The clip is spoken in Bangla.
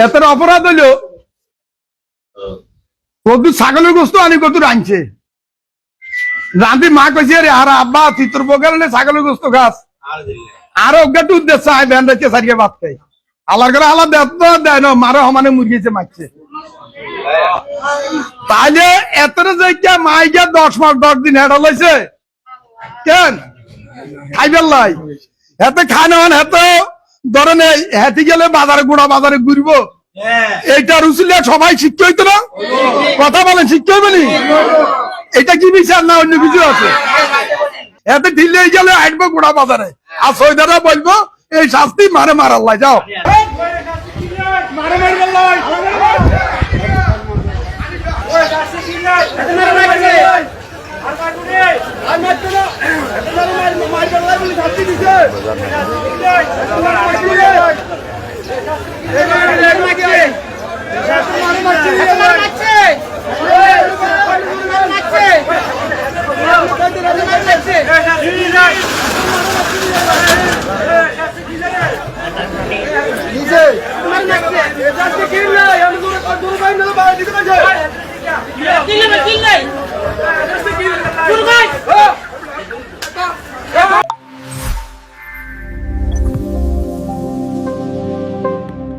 এত অপরাধ হইলো কত ছাগলের গোস্ত আনি কত রাঁধছে রাঁধি মা কইছে রে আর আব্বা তুই তোর বগালে ছাগলের গোস্ত খাস আর ওকে দুধ দিচ্ছে আয় ব্যান রাখছে সারিয়ে ভাত খাই আলার করে আলার দেয় না মারো সমানে মুরগিছে মারছে তাইলে এত যে মাইকে 10 মাস 10 দিন হেঁটা লইছে কেন খাইবার লাই এত খায় না এত ধরেন হেঁটে গেলে বাজারে গুড়া বাজারে ঘুরবো এইটা রুচিলে সবাই শিখতে হইতো না কথা বলেন শিখতে হইবে নি এটা কি বিচার না অন্য কিছু আছে এতে ঢিলে গেলে হাঁটবো গুড়া বাজারে আর সৈদারা বলবো এই শাস্তি মারে মারাল্লাই যাও